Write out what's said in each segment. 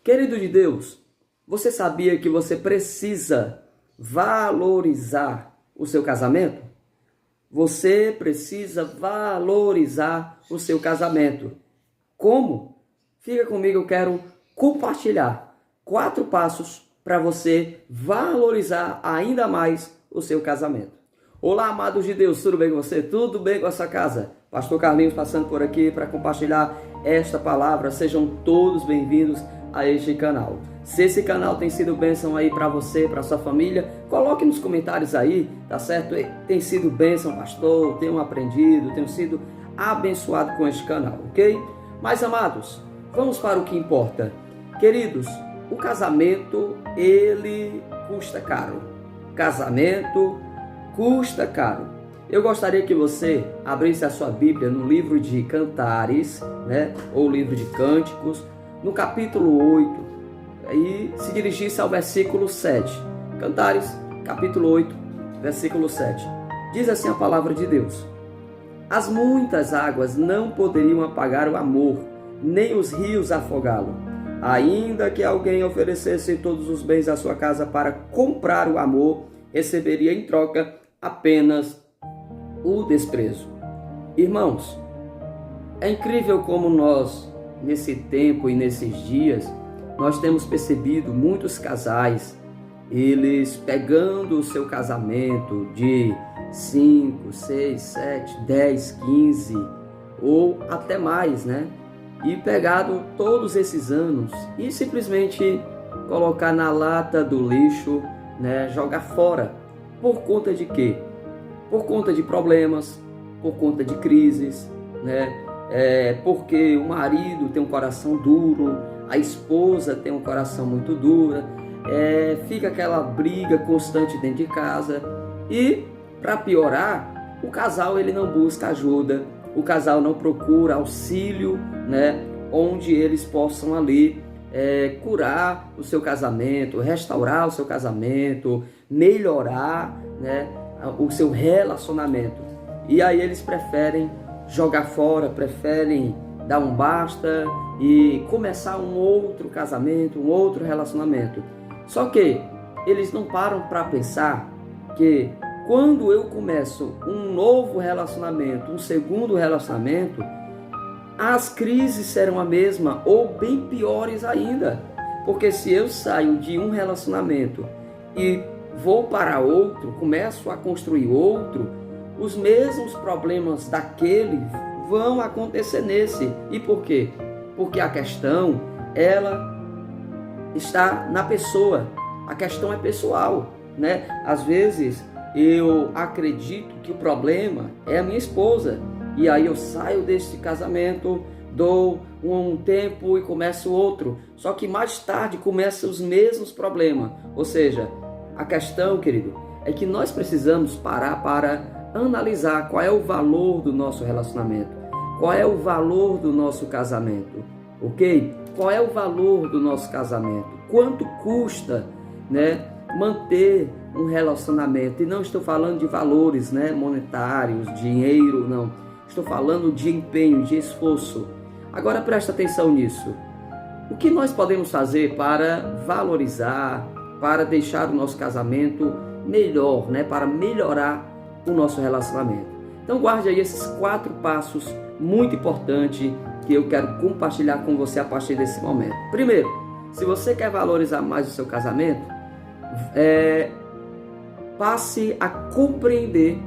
Querido de Deus, você sabia que você precisa valorizar o seu casamento? Você precisa valorizar o seu casamento. Como? Fica comigo, eu quero compartilhar 4 passos para você valorizar ainda mais o seu casamento. Olá, amados de Deus, tudo bem com você? Tudo bem com a sua casa? Pastor Carlinhos passando por aqui para compartilhar esta palavra. Sejam todos bem-vindos a este canal. Se esse canal tem sido bênção aí para você, para sua família, coloque nos comentários aí, tá certo? Tem sido bênção, pastor, tenho aprendido, tenho sido abençoado com este canal, ok? Mas, amados, vamos para o que importa. Queridos, o casamento, ele custa caro. Casamento custa caro. Eu gostaria que você abrisse a sua Bíblia no livro de Cantares, né? Ou livro de Cânticos, no capítulo 8, e se dirigisse ao versículo 7. Cantares, capítulo 8, versículo 7. Diz assim a palavra de Deus: as muitas águas não poderiam apagar o amor, nem os rios afogá-lo. Ainda que alguém oferecesse todos os bens da sua casa para comprar o amor, receberia em troca apenas o desprezo. Irmãos, é incrível como nós, nesse tempo e nesses dias, nós temos percebido muitos casais, eles pegando o seu casamento de 5, 6, 7, 10, 15 ou até mais, né? E pegado todos esses anos e simplesmente colocar na lata do lixo, né? Jogar fora. Por conta de quê? Por conta de problemas, por conta de crises, né? Porque o marido tem um coração duro, a esposa tem um coração muito duro, fica aquela briga constante dentro de casa e, para piorar, o casal ele não busca ajuda, o casal não procura auxílio, né, onde eles possam ali curar o seu casamento, restaurar o seu casamento, melhorar, né, o seu relacionamento. E aí eles preferem jogar fora, preferem dar um basta e começar um outro casamento, um outro relacionamento. Só que eles não param para pensar que quando eu começo um novo relacionamento, um segundo relacionamento, as crises serão a mesma ou bem piores ainda. Porque se eu saio de um relacionamento e vou para outro, começo a construir outro, os mesmos problemas daquele vão acontecer nesse. E por quê? Porque a questão, ela está na pessoa. A questão é pessoal, né? Às vezes eu acredito que o problema é a minha esposa. E aí eu saio desse casamento, dou um tempo e começo outro. Só que mais tarde começam os mesmos problemas. Ou seja, a questão, querido, é que nós precisamos parar para analisar qual é o valor do nosso relacionamento, qual é o valor do nosso casamento, ok? Qual é o valor do nosso casamento? Quanto custa, né, manter um relacionamento? E não estou falando de valores, né, monetários, dinheiro, não. Estou falando de empenho, de esforço. Agora presta atenção nisso. O que nós podemos fazer para valorizar, para deixar o nosso casamento melhor, né, para melhorar o nosso relacionamento? Então guarde aí esses 4 passos muito importantes que eu quero compartilhar com você a partir desse momento. Primeiro, se você quer valorizar mais o seu casamento, passe a compreender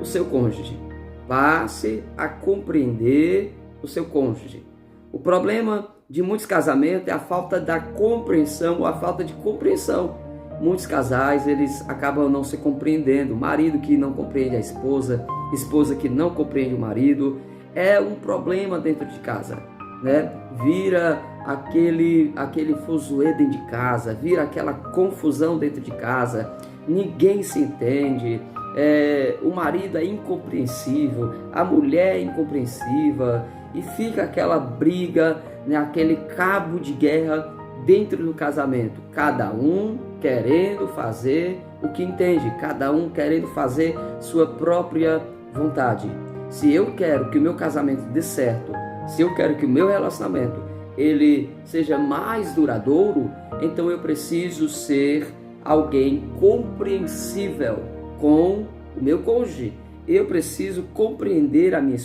o seu cônjuge. Passe a compreender o seu cônjuge. O problema de muitos casamentos é a falta da compreensão ou a falta de compreensão. Muitos casais, eles acabam não se compreendendo. O marido que não compreende a esposa que não compreende o marido. É um problema dentro de casa, né? Vira aquele fuzuê dentro de casa, vira aquela confusão dentro de casa. Ninguém se entende. O marido é incompreensível, a mulher é incompreensiva e fica aquela briga, né? Aquele cabo de guerra dentro do casamento, cada um querendo fazer o que entende, cada um querendo fazer sua própria vontade. Se eu quero que o meu casamento dê certo, se eu quero que o meu relacionamento ele seja mais duradouro, então eu preciso ser alguém compreensível com o meu cônjuge. Eu preciso compreender a minha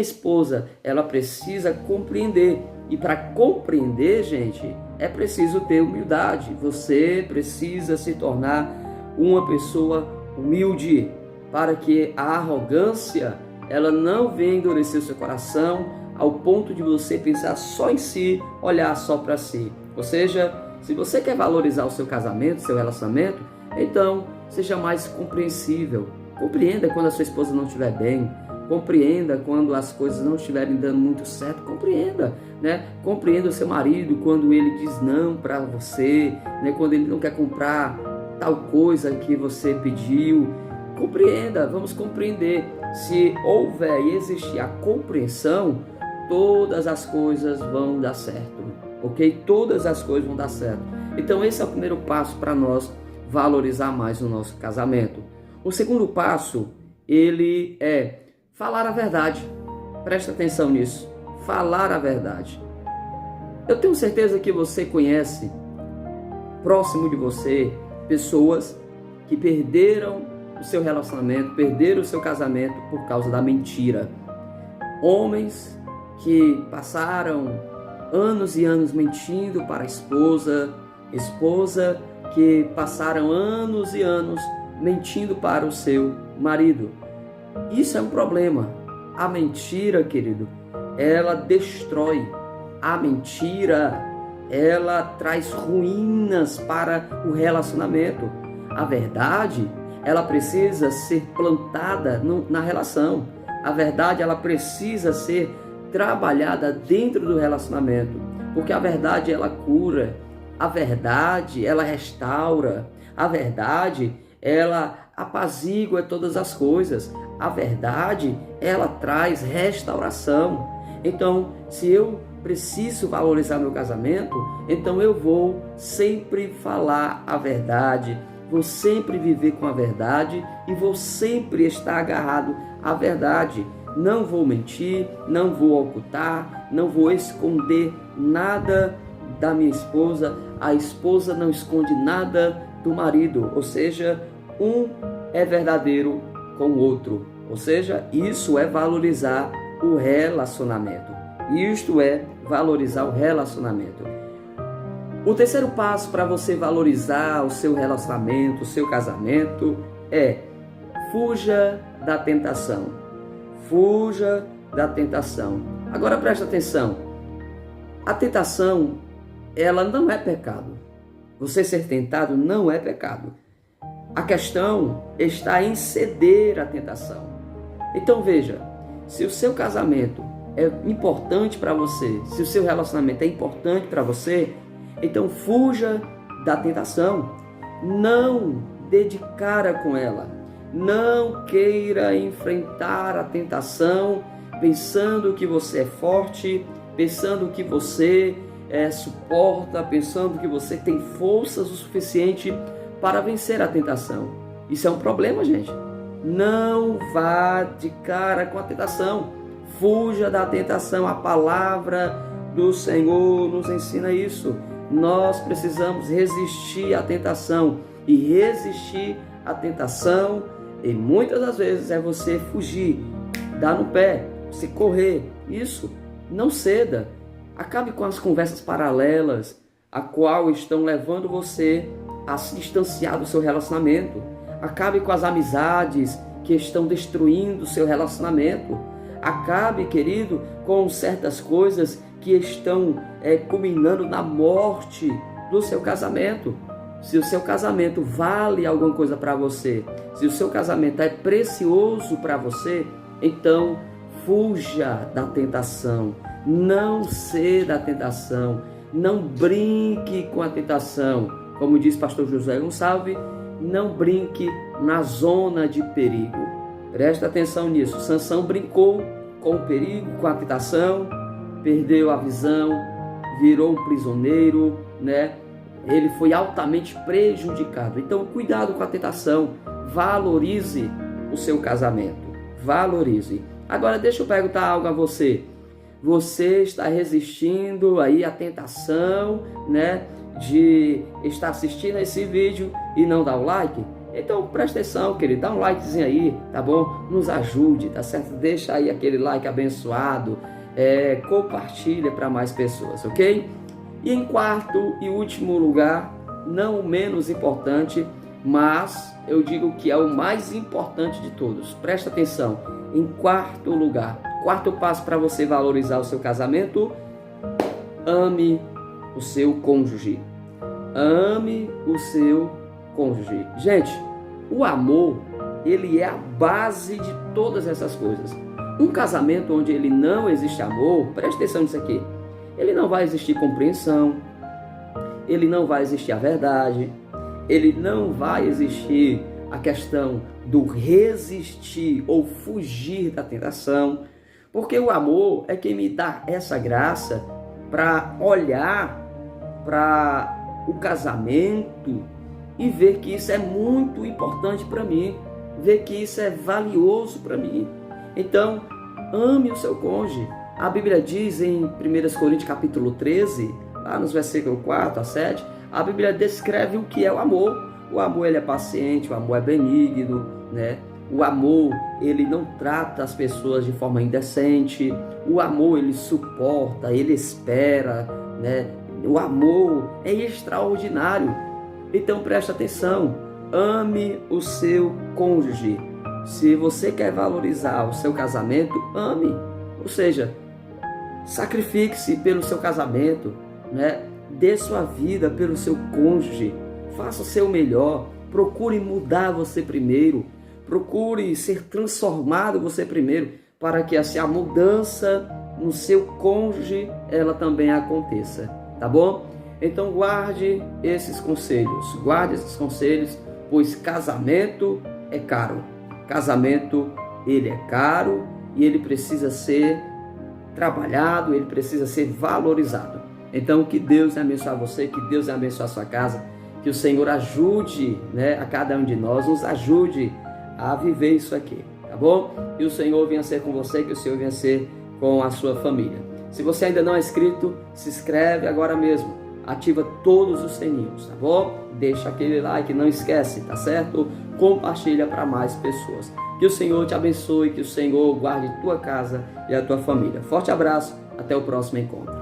esposa ela precisa compreender. E para compreender, gente, é preciso ter humildade. Você precisa se tornar uma pessoa humilde, para que a arrogância ela não venha endurecer o seu coração ao ponto de você pensar só em si, olhar só para si. Ou seja, se você quer valorizar o seu casamento, seu relacionamento, então seja mais compreensível. Compreenda quando a sua esposa não estiver bem. Compreenda quando as coisas não estiverem dando muito certo. Compreenda, né? Compreenda o seu marido quando ele diz não para você, né? Quando ele não quer comprar tal coisa que você pediu. Compreenda, vamos compreender. Se houver e existir a compreensão, todas as coisas vão dar certo, ok? Todas as coisas vão dar certo. Então esse é o primeiro passo para nós valorizar mais o nosso casamento. O segundo passo, ele é falar a verdade. Presta atenção nisso. Falar a verdade. Eu tenho certeza que você conhece, próximo de você, pessoas que perderam o seu relacionamento, perderam o seu casamento por causa da mentira. Homens que passaram anos e anos mentindo para a esposa que passaram anos e anos mentindo para o seu marido. Isso é um problema. A mentira, querido, ela destrói. A mentira, ela traz ruínas para o relacionamento. A verdade, ela precisa ser plantada na relação. A verdade, ela precisa ser trabalhada dentro do relacionamento. Porque a verdade, ela cura. A verdade, ela restaura. A verdade, ela apazigua todas as coisas. A verdade, ela traz restauração. Então, se eu preciso valorizar meu casamento, então eu vou sempre falar a verdade, vou sempre viver com a verdade e vou sempre estar agarrado à verdade. Não vou mentir, não vou ocultar, não vou esconder nada da minha esposa. A esposa não esconde nada do marido, ou seja, um é verdadeiro com o outro. Ou seja, isso é valorizar o relacionamento. Isto é valorizar o relacionamento. O terceiro passo para você valorizar o seu relacionamento, o seu casamento, é fuja da tentação. Fuja da tentação. Agora presta atenção. A tentação, ela não é pecado. Você ser tentado não é pecado. A questão está em ceder à tentação. Então veja, se o seu casamento é importante para você, se o seu relacionamento é importante para você, então fuja da tentação. Não dê de cara com ela. Não queira enfrentar a tentação pensando que você é forte, pensando que você suporta, pensando que você tem forças o suficiente para vencer a tentação. Isso é um problema, gente. Não vá de cara com a tentação. Fuja da tentação. A palavra do Senhor nos ensina isso. Nós precisamos resistir à tentação. E resistir à tentação, e muitas das vezes, é você fugir, dar no pé, você correr. Isso, não ceda. Acabe com as conversas paralelas, a qual estão levando você a se distanciar do seu relacionamento. Acabe com as amizades que estão destruindo o seu relacionamento. Acabe, querido, com certas coisas que estão culminando na morte do seu casamento. Se o seu casamento vale alguma coisa para você, se o seu casamento é precioso para você, então fuja da tentação. Não ceda à tentação. Não brinque com a tentação. Como diz pastor José Gonçalves, não brinque na zona de perigo. Presta atenção nisso. Sansão brincou com o perigo, com a tentação, perdeu a visão, virou um prisioneiro, né? Ele foi altamente prejudicado. Então, cuidado com a tentação. Valorize o seu casamento. Valorize. Agora, deixa eu perguntar algo a você. você está resistindo aí à tentação, né, de estar assistindo esse vídeo e não dar o like? Então presta atenção, querido, dá um likezinho aí, tá bom? Nos ajude, tá certo? Deixa aí aquele like abençoado, compartilha para mais pessoas, ok? E em quarto e último lugar, não o menos importante, mas eu digo que é o mais importante de todos. Presta atenção, em quarto lugar, quarto passo para você valorizar o seu casamento: ame o seu cônjuge. Ame o seu cônjuge. Gente, o amor, ele é a base de todas essas coisas. Um casamento onde ele não existe amor, preste atenção nisso aqui, ele não vai existir compreensão, ele não vai existir a verdade, ele não vai existir a questão do resistir ou fugir da tentação, porque o amor é quem me dá essa graça para olhar para o casamento e ver que isso é muito importante para mim, ver que isso é valioso para mim. Então, ame o seu cônjuge. A Bíblia diz em 1 Coríntios capítulo 13, lá nos versículos 4 a 7, a Bíblia descreve o que é o amor. O amor, ele é paciente, o amor é benigno, né? O amor, ele não trata as pessoas de forma indecente. O amor, ele suporta, ele espera, né? O amor é extraordinário. Então preste atenção, ame o seu cônjuge. Se você quer valorizar o seu casamento, ame. Ou seja, sacrifique-se pelo seu casamento, né? Dê sua vida pelo seu cônjuge. Faça o seu melhor. Procure mudar você primeiro. Procure ser transformado você primeiro, para que assim a mudança no seu cônjuge ela também aconteça, tá bom? Então guarde esses conselhos, pois casamento é caro. Casamento, ele é caro e ele precisa ser trabalhado, ele precisa ser valorizado. Então que Deus abençoe você, que Deus abençoe a sua casa, que o Senhor ajude, né, a cada um de nós, nos ajude a viver isso aqui, tá bom? Que o Senhor venha ser com você, que o Senhor venha ser com a sua família. Se você ainda não é inscrito, se inscreve agora mesmo. Ativa todos os sininhos, tá bom? Deixa aquele like, não esquece, tá certo? Compartilha para mais pessoas. Que o Senhor te abençoe, que o Senhor guarde tua casa e a tua família. Forte abraço, até o próximo encontro.